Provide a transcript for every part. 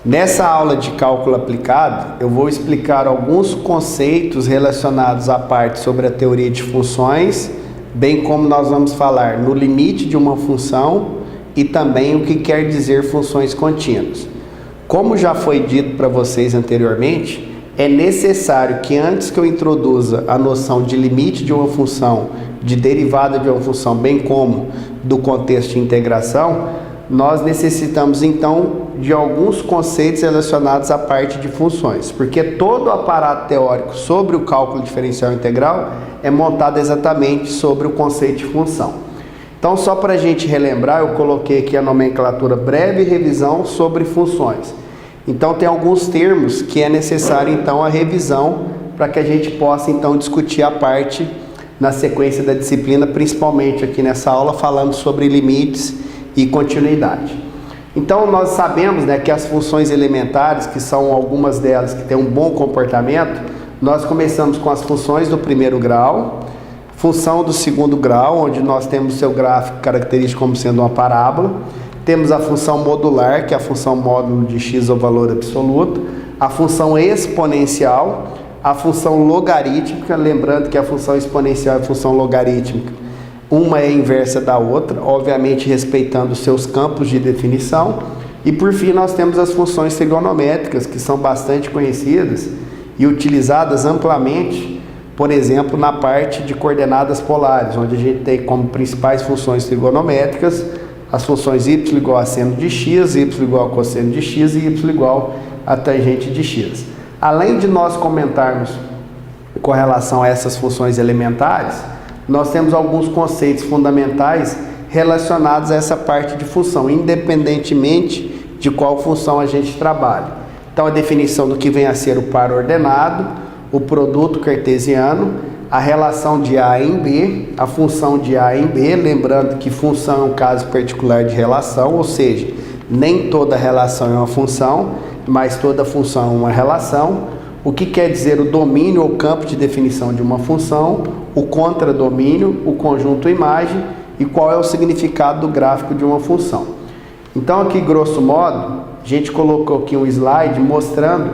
Nessa aula de cálculo aplicado, eu vou explicar alguns conceitos relacionados à parte sobre a teoria de funções, bem como nós vamos falar no limite de uma função e também o que quer dizer funções contínuas. Como já foi dito para vocês anteriormente, é necessário que antes que eu introduza a noção de limite de uma função, de derivada de uma função, bem como do contexto de integração, nós necessitamos então de alguns conceitos relacionados à parte de funções, porque todo o aparato teórico sobre o cálculo diferencial integral é montado exatamente sobre o conceito de função. Então, só para a gente relembrar, eu coloquei aqui a nomenclatura breve revisão sobre funções. Então, tem alguns termos que é necessário então a revisão para que a gente possa então discutir a parte na sequência da disciplina, principalmente aqui nessa aula falando sobre limites e continuidade. Então nós sabemos, que as funções elementares, que são algumas delas que têm um bom comportamento, nós começamos com as funções do primeiro grau, função do segundo grau, onde nós temos o seu gráfico característico como sendo uma parábola, temos a função modular, que é a função módulo de x ou valor absoluto, a função exponencial, a função logarítmica, lembrando que a função exponencial e a função logarítmica uma é inversa da outra, obviamente respeitando os seus campos de definição. E por fim nós temos as funções trigonométricas, que são bastante conhecidas e utilizadas amplamente, por exemplo, na parte de coordenadas polares, onde a gente tem como principais funções trigonométricas as funções y igual a seno de x, y igual a cosseno de x e y igual a tangente de x. Além de nós comentarmos com relação a essas funções elementares, nós temos alguns conceitos fundamentais relacionados a essa parte de função, independentemente de qual função a gente trabalha. Então, a definição do que vem a ser o par ordenado, o produto cartesiano, a relação de A em B, a função de A em B, lembrando que função é um caso particular de relação, ou seja, nem toda relação é uma função, mas toda função é uma relação. O que quer dizer o domínio ou campo de definição de uma função, o contradomínio, o conjunto imagem e qual é o significado do gráfico de uma função. Então aqui, grosso modo, a gente colocou aqui um slide mostrando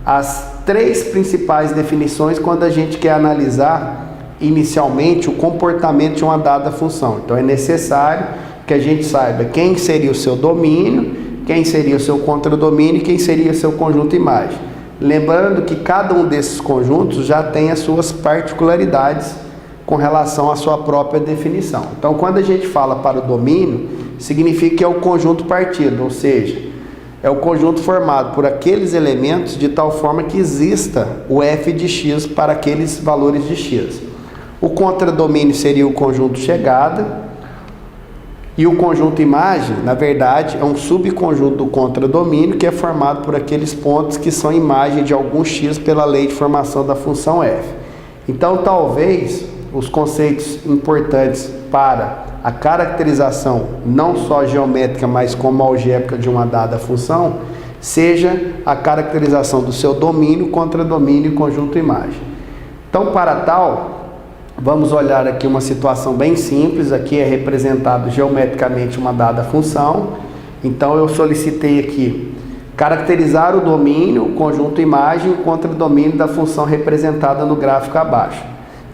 as três principais definições quando a gente quer analisar inicialmente o comportamento de uma dada função. Então é necessário que a gente saiba quem seria o seu domínio, quem seria o seu contradomínio e quem seria o seu conjunto imagem. Lembrando que cada um desses conjuntos já tem as suas particularidades com relação à sua própria definição. Então, quando a gente fala para o domínio, significa que é o conjunto partido, ou seja, é o conjunto formado por aqueles elementos de tal forma que exista o f de x para aqueles valores de x. O contradomínio seria o conjunto chegada, e o conjunto imagem, na verdade, é um subconjunto do contradomínio que é formado por aqueles pontos que são imagem de algum x pela lei de formação da função f. Então, talvez os conceitos importantes para a caracterização, não só geométrica, mas como algébrica de uma dada função, seja a caracterização do seu domínio, contradomínio e conjunto imagem. Então, para tal, vamos olhar aqui uma situação bem simples. Aqui é representado geometricamente uma dada função. Então eu solicitei aqui caracterizar o domínio, o conjunto imagem e o contradomínio da função representada no gráfico abaixo.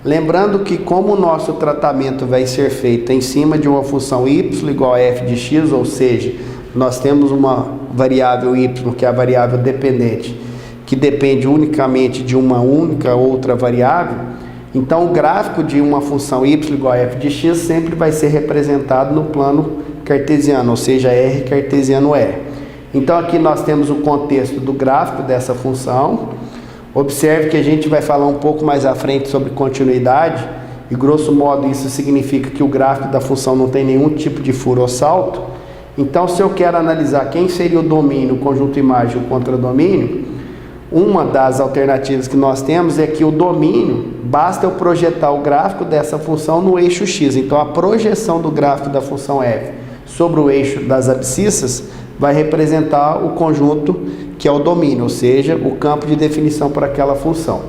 Lembrando que como o nosso tratamento vai ser feito em cima de uma função y igual a f de x, ou seja, nós temos uma variável y, que é a variável dependente, que depende unicamente de uma única outra variável. Então, o gráfico de uma função y igual a f de x sempre vai ser representado no plano cartesiano, ou seja, R cartesiano R. Então, aqui nós temos o contexto do gráfico dessa função. Observe que a gente vai falar um pouco mais à frente sobre continuidade, e grosso modo isso significa que o gráfico da função não tem nenhum tipo de furo ou salto. Então, se eu quero analisar quem seria o domínio, o conjunto imagem e o contradomínio, uma das alternativas que nós temos é que o domínio, basta eu projetar o gráfico dessa função no eixo x. Então, a projeção do gráfico da função f sobre o eixo das abscissas vai representar o conjunto que é o domínio, ou seja, o campo de definição para aquela função.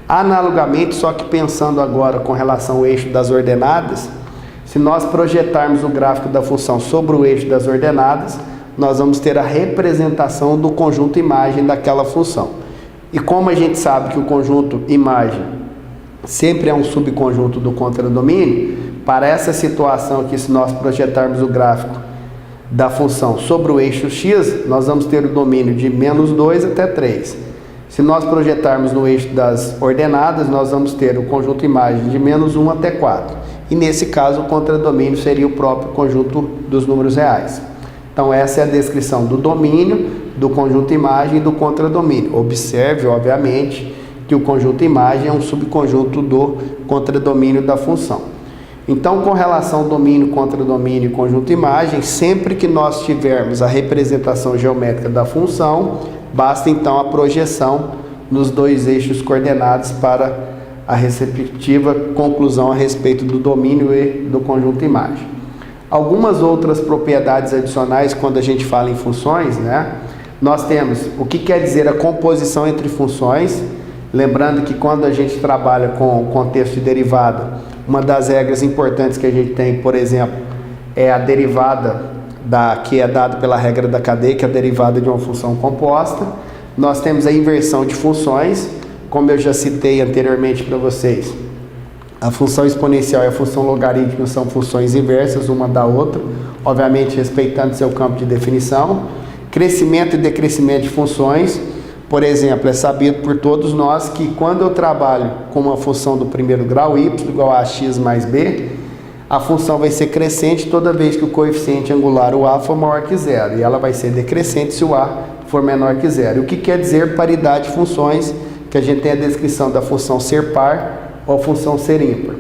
Analogamente, só que pensando agora com relação ao eixo das ordenadas, se nós projetarmos o gráfico da função sobre o eixo das ordenadas, nós vamos ter a representação do conjunto imagem daquela função. E como a gente sabe que o conjunto imagem sempre é um subconjunto do contradomínio, para essa situação aqui, se nós projetarmos o gráfico da função sobre o eixo x, nós vamos ter o domínio de -2 até 3. Se nós projetarmos no eixo das ordenadas, nós vamos ter o conjunto imagem de -1 até 4. E nesse caso, o contradomínio seria o próprio conjunto dos números reais. Então, essa é a descrição do domínio, do conjunto imagem e do contradomínio. Observe, obviamente, que o conjunto imagem é um subconjunto do contradomínio da função. Então, com relação ao domínio, contradomínio e conjunto imagem, sempre que nós tivermos a representação geométrica da função, basta então a projeção nos dois eixos coordenados para a respectiva conclusão a respeito do domínio e do conjunto imagem. Algumas outras propriedades adicionais quando a gente fala em funções, né? Nós temos o que quer dizer a composição entre funções. Lembrando que quando a gente trabalha com o contexto de derivada, uma das regras importantes que a gente tem, por exemplo, é a derivada que é dada pela regra da cadeia, que é a derivada de uma função composta. Nós temos a inversão de funções, como eu já citei anteriormente para vocês. A função exponencial e a função logarítmica são funções inversas uma da outra, obviamente respeitando seu campo de definição. Crescimento e decrescimento de funções. Por exemplo, é sabido por todos nós que quando eu trabalho com uma função do primeiro grau, y igual a x mais b, a função vai ser crescente toda vez que o coeficiente angular, o a, for maior que zero. E ela vai ser decrescente se o a for menor que zero. O que quer dizer paridade de funções, que a gente tem a descrição da função ser par ou função ser ímpar.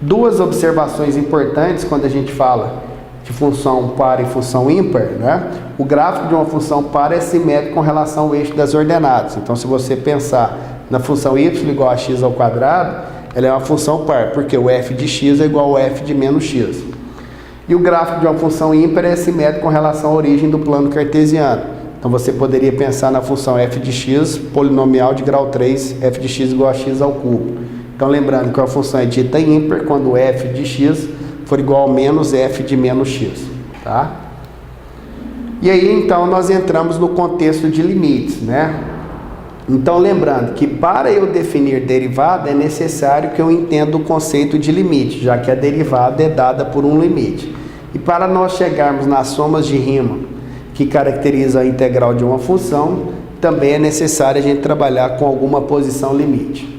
Duas observações importantes quando a gente fala de função par e função ímpar, né? O gráfico de uma função par é simétrico com relação ao eixo das ordenadas. Então, se você pensar na função y igual a x ao quadrado, ela é uma função par, porque o f de x é igual ao f de menos x. E o gráfico de uma função ímpar é simétrico com relação à origem do plano cartesiano. Então, você poderia pensar na função f de x, polinomial de grau 3, f de x igual a x ao cubo. Então, lembrando que a função é dita ímpar quando f de x for igual a menos f de menos x, tá? E aí, então, nós entramos no contexto de limites, né? Então, lembrando que para eu definir derivada é necessário que eu entenda o conceito de limite, já que a derivada é dada por um limite. E para nós chegarmos nas somas de Riemann, que caracteriza a integral de uma função, também é necessário a gente trabalhar com alguma posição limite.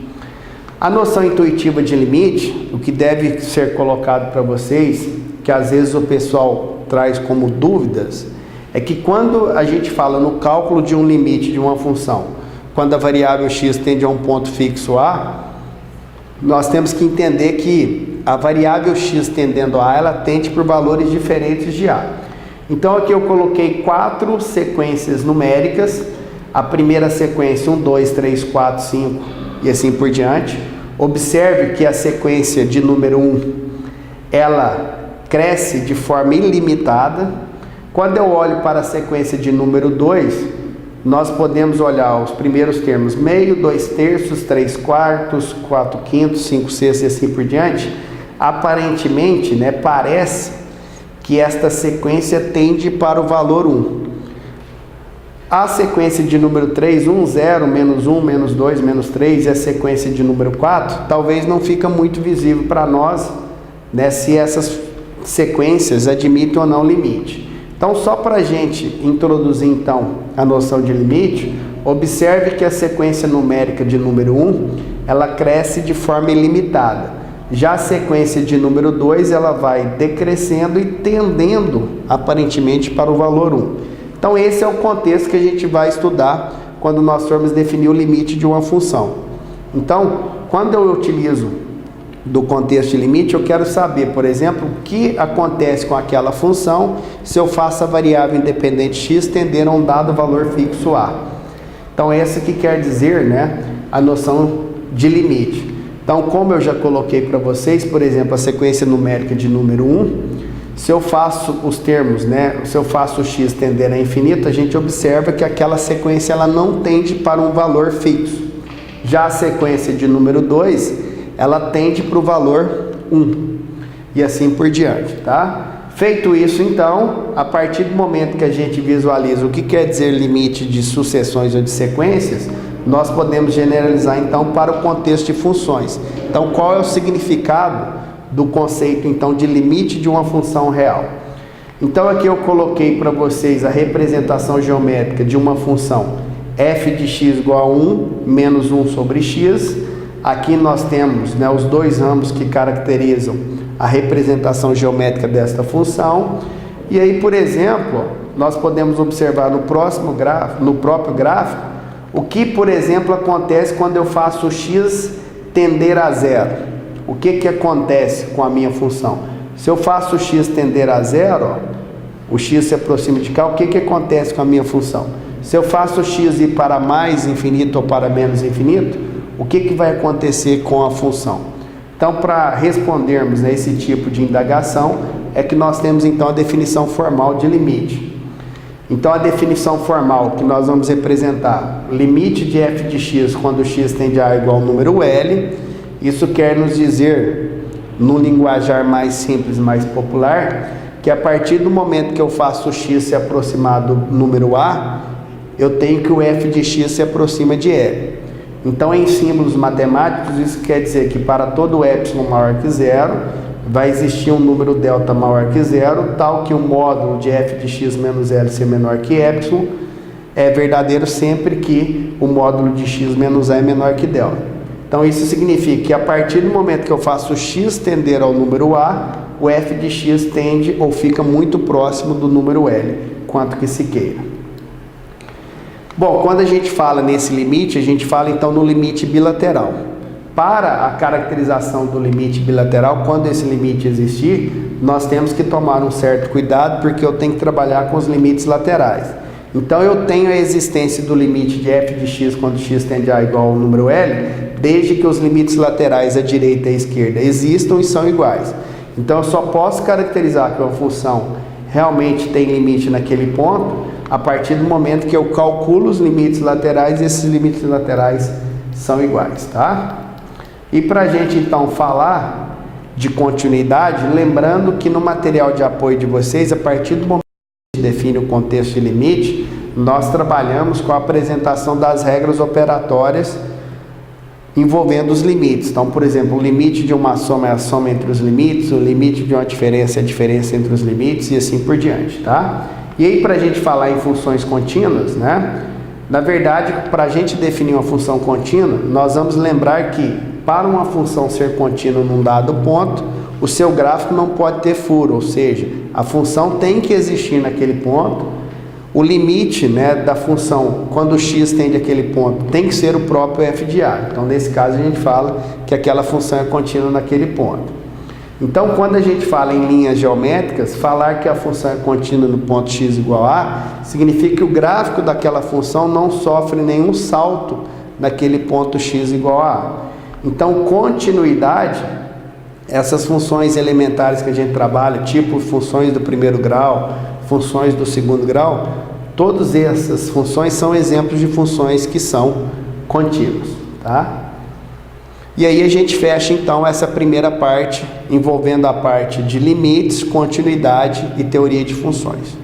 A noção intuitiva de limite, o que deve ser colocado para vocês, que às vezes o pessoal traz como dúvidas, é que quando a gente fala no cálculo de um limite de uma função, quando a variável x tende a um ponto fixo a, nós temos que entender que a variável x tendendo a, ela tende por valores diferentes de a. Então aqui eu coloquei 4 sequências numéricas, a primeira sequência 1, 2, 3, 4, 5 e assim por diante. Observe que a sequência de número 1, ela cresce de forma ilimitada. Quando eu olho para a sequência de número 2, nós podemos olhar os primeiros termos, meio, 2 terços, 3 quartos, 4 quintos, 5 sextos e assim por diante. Aparentemente, né, parece que esta sequência tende para o valor 1. A sequência de número 3, 1, 0, menos 1, menos 2, menos 3 e a sequência de número 4, talvez não fica muito visível para nós, né, se essas sequências admitem ou não limite. Então, só para a gente introduzir então a noção de limite, observe que a sequência numérica de número 1, ela cresce de forma ilimitada. Já a sequência de número 2, ela vai decrescendo e tendendo aparentemente para o valor 1. Então, esse é o contexto que a gente vai estudar quando nós formos definir o limite de uma função. Então, quando eu utilizo do contexto de limite, eu quero saber, por exemplo, o que acontece com aquela função se eu faço a variável independente x tender a um dado valor fixo a. Então, essa que quer dizer, né, a noção de limite. Então, como eu já coloquei para vocês, por exemplo, a sequência numérica de número 1, se eu faço os termos, né, se eu faço o x tender a infinito, a gente observa que aquela sequência ela não tende para um valor fixo. Já a sequência de número 2, ela tende para o valor 1 e assim por diante, tá? Feito isso, então, a partir do momento que a gente visualiza o que quer dizer limite de sucessões ou de sequências, nós podemos generalizar, então, para o contexto de funções. Então, qual é o significado do conceito, então, de limite de uma função real? Então, aqui eu coloquei para vocês a representação geométrica de uma função f de x igual a 1 menos 1 sobre x. Aqui nós temos, né, os dois ramos que caracterizam a representação geométrica desta função. E aí, por exemplo, nós podemos observar no próprio gráfico, o que, por exemplo, acontece quando eu faço x tender a zero. O que acontece com a minha função? Se eu faço x tender a zero, ó, o x se aproxima de cá, o que acontece com a minha função? Se eu faço x ir para mais infinito ou para menos infinito, o que vai acontecer com a função? Então, para respondermos a esse tipo de indagação, é que nós temos então a definição formal de limite. Então, a definição formal que nós vamos representar, limite de f de x quando x tende a igual ao número L, isso quer nos dizer, no linguajar mais simples, mais popular, que a partir do momento que eu faço x se aproximar do número A, eu tenho que o f de x se aproxima de L. Então, em símbolos matemáticos, isso quer dizer que para todo epsilon maior que zero, vai existir um número delta maior que zero, tal que o módulo de f de x menos L ser menor que epsilon é verdadeiro sempre que o módulo de x menos A é menor que delta. Então, isso significa que a partir do momento que eu faço x tender ao número A, o f de x tende ou fica muito próximo do número L, quanto que se queira. Bom, quando a gente fala nesse limite, a gente fala então no limite bilateral. Para a caracterização do limite bilateral, quando esse limite existir, nós temos que tomar um certo cuidado, porque eu tenho que trabalhar com os limites laterais. Então, eu tenho a existência do limite de f de x quando x tende a igual ao número L, desde que os limites laterais à direita e à esquerda existam e são iguais. Então, eu só posso caracterizar que uma função realmente tem limite naquele ponto a partir do momento que eu calculo os limites laterais e esses limites laterais são iguais, tá? E para a gente então falar de continuidade, lembrando que no material de apoio de vocês, a partir do momento que a gente define o contexto de limite, nós trabalhamos com a apresentação das regras operatórias envolvendo os limites. Então, por exemplo, o limite de uma soma é a soma entre os limites, o limite de uma diferença é a diferença entre os limites e assim por diante, tá? E aí, para a gente falar em funções contínuas, né? Na verdade, para a gente definir uma função contínua, nós vamos lembrar que para uma função ser contínua num dado ponto, o seu gráfico não pode ter furo, ou seja, a função tem que existir naquele ponto. O limite, né, da função, quando x tende àquele ponto, tem que ser o próprio f de a. Então, nesse caso, a gente fala que aquela função é contínua naquele ponto. Então, quando a gente fala em linhas geométricas, falar que a função é contínua no ponto x igual a, significa que o gráfico daquela função não sofre nenhum salto naquele ponto x igual a. Então, continuidade, essas funções elementares que a gente trabalha, tipo funções do primeiro grau, funções do segundo grau, todas essas funções são exemplos de funções que são contínuas, tá? E aí a gente fecha então essa primeira parte envolvendo a parte de limites, continuidade e teoria de funções.